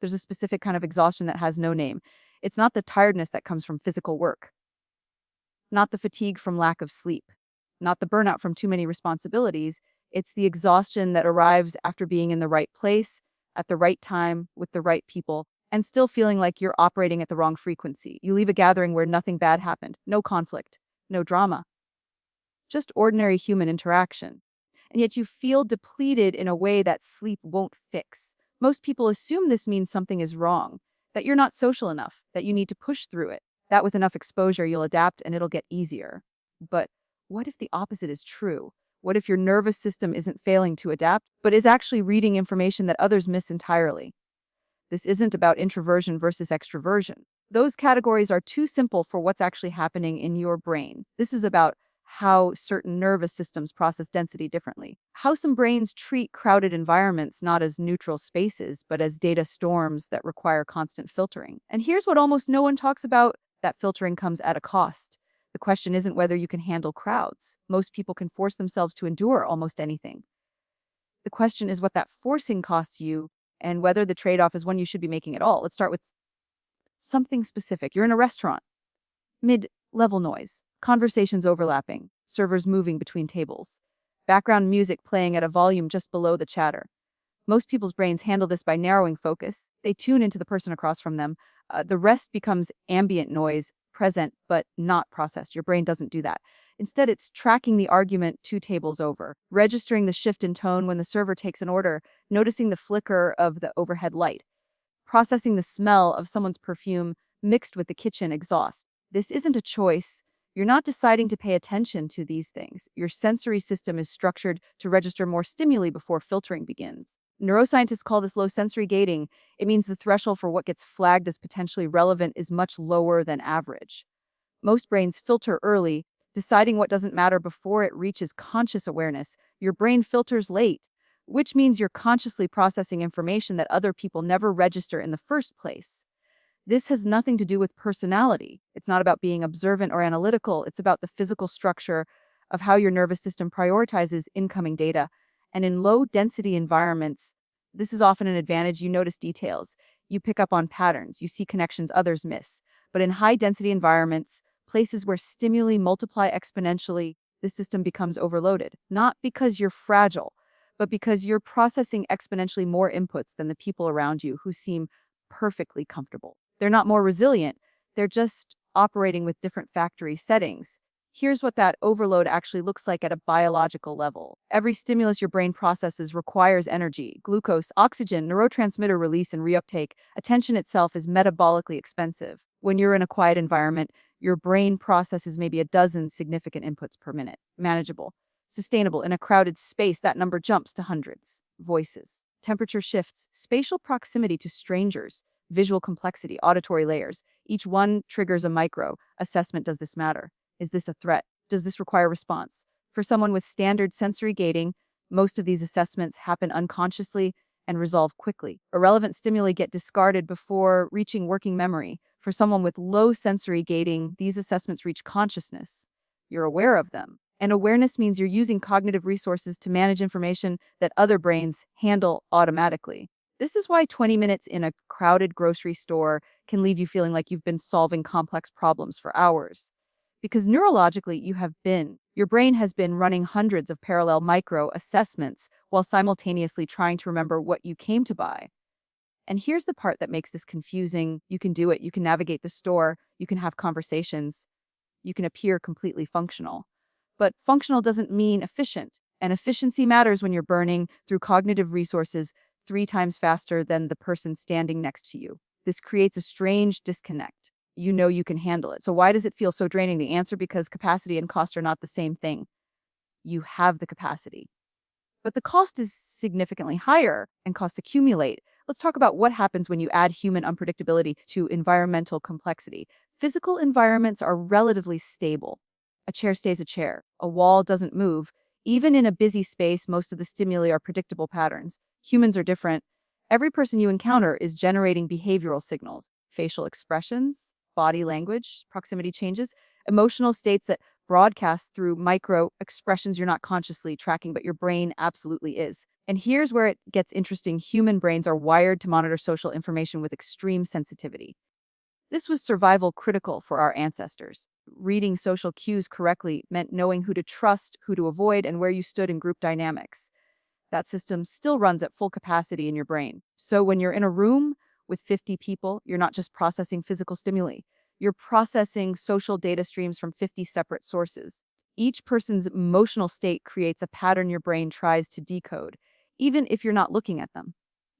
There's a specific kind of exhaustion that has no name. It's not the tiredness that comes from physical work, not the fatigue from lack of sleep, not the burnout from too many responsibilities. It's the exhaustion that arrives after being in the right place, at the right time, with the right people, and still feeling like you're operating at the wrong frequency. You leave a gathering where nothing bad happened, no conflict, no drama, just ordinary human interaction. And yet you feel depleted in a way that sleep won't fix. Most people assume this means something is wrong, that you're not social enough, that you need to push through it, that with enough exposure you'll adapt and it'll get easier. But what if the opposite is true? What if your nervous system isn't failing to adapt, but is actually reading information that others miss entirely? This isn't about introversion versus extroversion. Those categories are too simple for what's actually happening in your brain. This is about how certain nervous systems process density differently. How some brains treat crowded environments not as neutral spaces, but as data storms that require constant filtering. And here's what almost no one talks about: that filtering comes at a cost. The question isn't whether you can handle crowds. Most people can force themselves to endure almost anything. The question is what that forcing costs you and whether the trade-off is one you should be making at all. Let's start with something specific. You're in a restaurant, mid-level noise, conversations overlapping, servers moving between tables, background music playing at a volume just below the chatter. Most people's brains handle this by narrowing focus. They tune into the person across from them. The rest becomes ambient noise, present but not processed. Your brain doesn't do that. Instead, it's tracking the argument two tables over, registering the shift in tone when the server takes an order, noticing the flicker of the overhead light, processing the smell of someone's perfume mixed with the kitchen exhaust. This isn't a choice. You're not deciding to pay attention to these things. Your sensory system is structured to register more stimuli before filtering begins. Neuroscientists call this low sensory gating. It means the threshold for what gets flagged as potentially relevant is much lower than average. Most brains filter early, deciding what doesn't matter before it reaches conscious awareness. Your brain filters late, which means you're consciously processing information that other people never register in the first place. This has nothing to do with personality. It's not about being observant or analytical. It's about the physical structure of how your nervous system prioritizes incoming data. And in low-density environments, this is often an advantage. You notice details. You pick up on patterns. You see connections others miss. But in high-density environments, places where stimuli multiply exponentially, the system becomes overloaded. Not because you're fragile, but because you're processing exponentially more inputs than the people around you who seem perfectly comfortable. They're not more resilient. They're just operating with different factory settings. Here's what that overload actually looks like at a biological level. Every stimulus your brain processes requires energy, glucose, oxygen, neurotransmitter release and reuptake. Attention itself is metabolically expensive. When you're in a quiet environment, your brain processes maybe a dozen significant inputs per minute. Manageable. Sustainable. In a crowded space, that number jumps to hundreds. Voices. Temperature shifts. Spatial proximity to strangers. Visual complexity. Auditory layers. Each one triggers a micro assessment. Does this matter? Is this a threat? Does this require response? For someone with standard sensory gating, most of these assessments happen unconsciously and resolve quickly. Irrelevant stimuli get discarded before reaching working memory. For someone with low sensory gating, these assessments reach consciousness. You're aware of them. And awareness means you're using cognitive resources to manage information that other brains handle automatically. This is why 20 minutes in a crowded grocery store can leave you feeling like you've been solving complex problems for hours. Because neurologically, your brain has been running hundreds of parallel micro assessments while simultaneously trying to remember what you came to buy. And here's the part that makes this confusing. You can do it. You can navigate the store. You can have conversations. You can appear completely functional. But functional doesn't mean efficient. And efficiency matters when you're burning through cognitive resources 3 times faster than the person standing next to you. This creates a strange disconnect. You know you can handle it. So why does it feel so draining? The answer: because capacity and cost are not the same thing. You have the capacity, but the cost is significantly higher and costs accumulate. Let's talk about what happens when you add human unpredictability to environmental complexity. Physical environments are relatively stable. A chair stays a chair. A wall doesn't move. Even in a busy space, most of the stimuli are predictable patterns. Humans are different. Every person you encounter is generating behavioral signals, facial expressions, body language, proximity changes, emotional states that broadcast through micro expressions you're not consciously tracking, but your brain absolutely is. And here's where it gets interesting. Human brains are wired to monitor social information with extreme sensitivity. This was survival critical for our ancestors. Reading social cues correctly meant knowing who to trust, who to avoid, and where you stood in group dynamics. That system still runs at full capacity in your brain. So when you're in a room with 50 people, you're not just processing physical stimuli, you're processing social data streams from 50 separate sources. Each person's emotional state creates a pattern your brain tries to decode, even if you're not looking at them,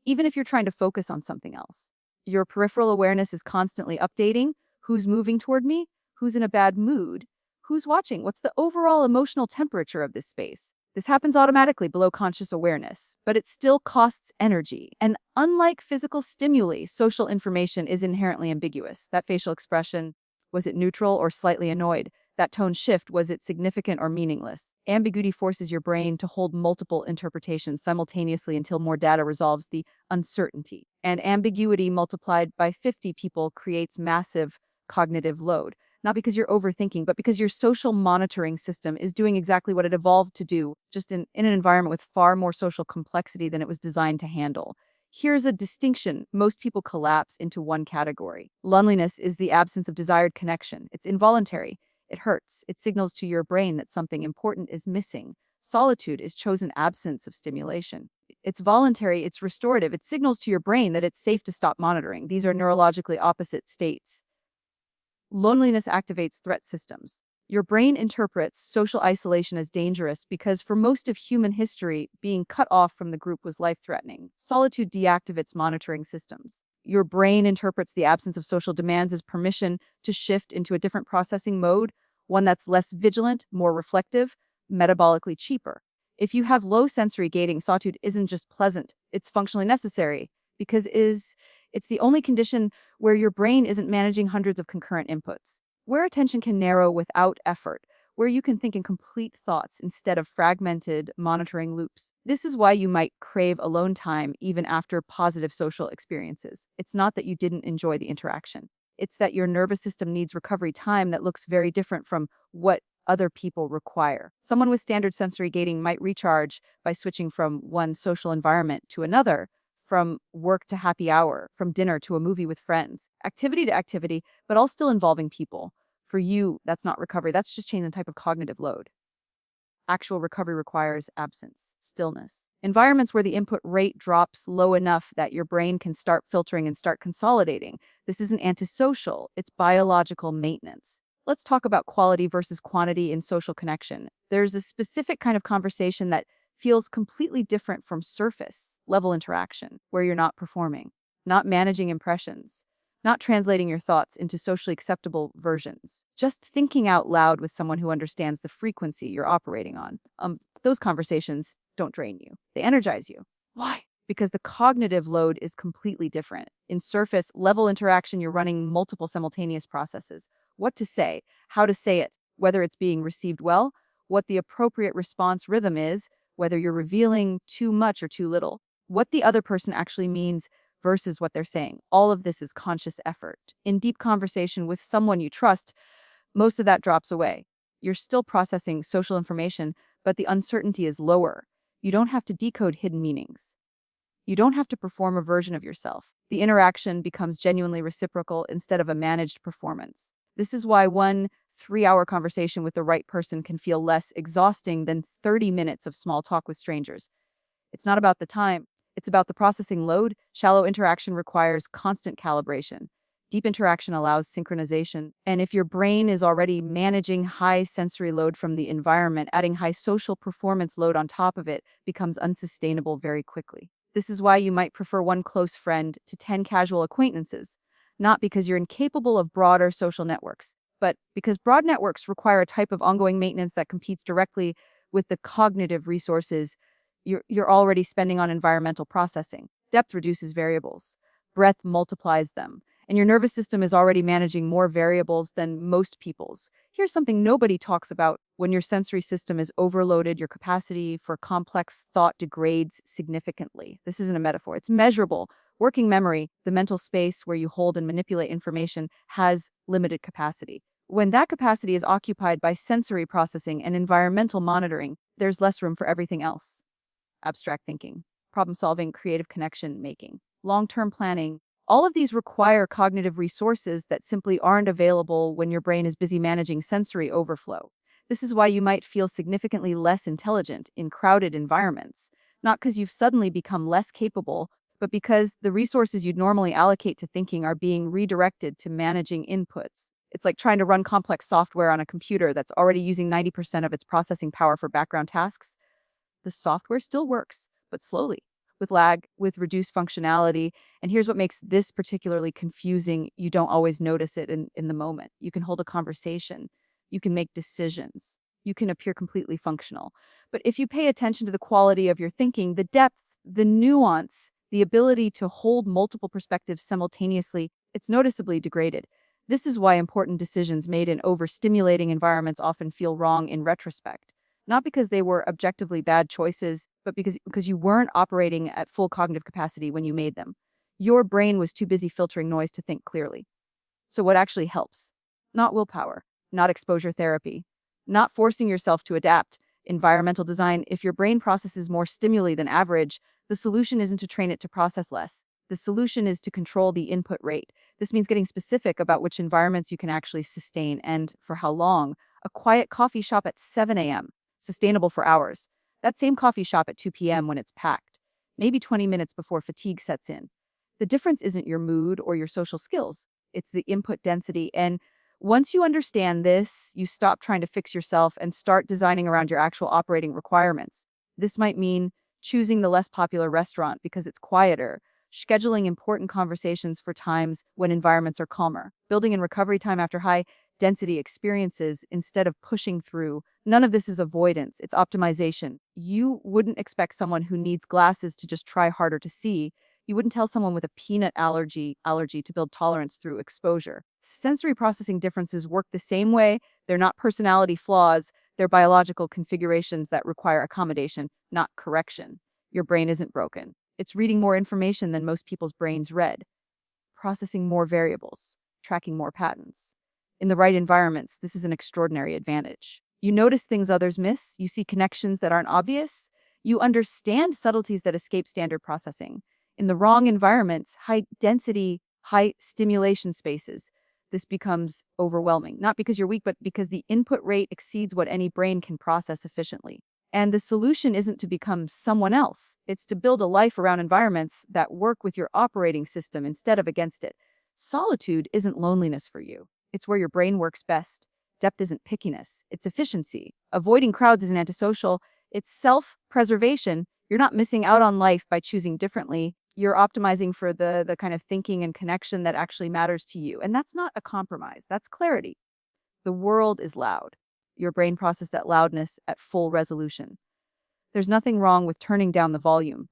even if you're trying to focus on something else. Your peripheral awareness is constantly updating: who's moving toward me, who's in a bad mood, who's watching, what's the overall emotional temperature of this space. This happens automatically below conscious awareness, but it still costs energy. And unlike physical stimuli, social information is inherently ambiguous. That facial expression, was it neutral or slightly annoyed? That tone shift, was it significant or meaningless? Ambiguity forces your brain to hold multiple interpretations simultaneously until more data resolves the uncertainty. And ambiguity multiplied by 50 people creates massive cognitive load. Not because you're overthinking, but because your social monitoring system is doing exactly what it evolved to do, just in an environment with far more social complexity than it was designed to handle. Here's a distinction most people collapse into one category. Loneliness is the absence of desired connection. It's involuntary. It hurts. It signals to your brain that something important is missing. Solitude is chosen absence of stimulation. It's voluntary, it's restorative. It signals to your brain that it's safe to stop monitoring. These are neurologically opposite states. Loneliness activates threat systems. Your brain interprets social isolation as dangerous because for most of human history, being cut off from the group was life-threatening. Solitude deactivates monitoring systems. Your brain interprets the absence of social demands as permission to shift into a different processing mode, one that's less vigilant, more reflective, metabolically cheaper. If you have low sensory gating, solitude isn't just pleasant, it's functionally necessary because it's the only condition where your brain isn't managing hundreds of concurrent inputs, where attention can narrow without effort, where you can think in complete thoughts instead of fragmented monitoring loops. This is why you might crave alone time even after positive social experiences. It's not that you didn't enjoy the interaction. It's that your nervous system needs recovery time that looks very different from what other people require. Someone with standard sensory gating might recharge by switching from one social environment to another, from work to happy hour, from dinner to a movie with friends, activity to activity, but all still involving people. For you, that's not recovery. That's just changing the type of cognitive load. Actual recovery requires absence, stillness. Environments where the input rate drops low enough that your brain can start filtering and start consolidating. This isn't antisocial, it's biological maintenance. Let's talk about quality versus quantity in social connection. There's a specific kind of conversation that feels completely different from surface level interaction, where you're not performing, not managing impressions, not translating your thoughts into socially acceptable versions, just thinking out loud with someone who understands the frequency you're operating on. Those conversations don't drain you, they energize you. Why? Because the cognitive load is completely different. In surface level interaction, you're running multiple simultaneous processes: what to say, how to say it, whether it's being received well, what the appropriate response rhythm is, whether you're revealing too much or too little, what the other person actually means versus what they're saying. All of this is conscious effort. In deep conversation with someone you trust, most of that drops away. You're still processing social information, but the uncertainty is lower. You don't have to decode hidden meanings. You don't have to perform a version of yourself. The interaction becomes genuinely reciprocal instead of a managed performance. This is why one 3-hour conversation with the right person can feel less exhausting than 30 minutes of small talk with strangers. It's not about the time, it's about the processing load. Shallow interaction requires constant calibration. Deep interaction allows synchronization. And if your brain is already managing high sensory load from the environment, adding high social performance load on top of it becomes unsustainable very quickly. This is why you might prefer one close friend to 10 casual acquaintances, not because you're incapable of broader social networks, but because broad networks require a type of ongoing maintenance that competes directly with the cognitive resources you're already spending on environmental processing. Depth reduces variables, breadth multiplies them, and your nervous system is already managing more variables than most people's. Here's something nobody talks about: when your sensory system is overloaded, your capacity for complex thought degrades significantly. This isn't a metaphor, it's measurable. Working memory, the mental space where you hold and manipulate information, has limited capacity. When that capacity is occupied by sensory processing and environmental monitoring, there's less room for everything else. abstract thinking, problem solving, creative connection making, long term planning. All of these require cognitive resources that simply aren't available when your brain is busy managing sensory overflow. This is why you might feel significantly less intelligent in crowded environments, not because you've suddenly become less capable, but because the resources you'd normally allocate to thinking are being redirected to managing inputs. It's like trying to run complex software on a computer that's already using 90% of its processing power for background tasks. The software still works, but slowly, with lag, with reduced functionality. And here's what makes this particularly confusing. You don't always notice it in the moment. You can hold a conversation, you can make decisions, you can appear completely functional. But if you pay attention to the quality of your thinking, the depth, the nuance, the ability to hold multiple perspectives simultaneously, it's noticeably degraded. This is why important decisions made in overstimulating environments often feel wrong in retrospect, not because they were objectively bad choices, but because you weren't operating at full cognitive capacity when you made them. Your brain was too busy filtering noise to think clearly. So what actually helps? Not willpower, not exposure therapy, not forcing yourself to adapt. Environmental design. If your brain processes more stimuli than average, the solution isn't to train it to process less. The solution is to control the input rate. This means getting specific about which environments you can actually sustain and for how long. A quiet coffee shop at 7 a.m., sustainable for hours. That same coffee shop at 2 p.m. when it's packed, maybe 20 minutes before fatigue sets in. The difference isn't your mood or your social skills, it's the input density. And once you understand this, you stop trying to fix yourself and start designing around your actual operating requirements. This might mean choosing the less popular restaurant because it's quieter, scheduling important conversations for times when environments are calmer, building in recovery time after high density experiences instead of pushing through. None of this is avoidance, it's optimization. You wouldn't expect someone who needs glasses to just try harder to see. You wouldn't tell someone with a peanut allergy to build tolerance through exposure. Sensory processing differences work the same way. They're not personality flaws, they're biological configurations that require accommodation, not correction. Your brain isn't broken. It's reading more information than most people's brains read, processing more variables, tracking more patterns. In the right environments, this is an extraordinary advantage. You notice things others miss, you see connections that aren't obvious, you understand subtleties that escape standard processing. In the wrong environments, high density, high stimulation spaces, this becomes overwhelming, not because you're weak, but because the input rate exceeds what any brain can process efficiently. And the solution isn't to become someone else. It's to build a life around environments that work with your operating system instead of against it. Solitude isn't loneliness for you. It's where your brain works best. Depth isn't pickiness, it's efficiency. Avoiding crowds isn't antisocial, it's self-preservation. You're not missing out on life by choosing differently. You're optimizing for the kind of thinking and connection that actually matters to you. And that's not a compromise, that's clarity. The world is loud. Your brain processes that loudness at full resolution. There's nothing wrong with turning down the volume.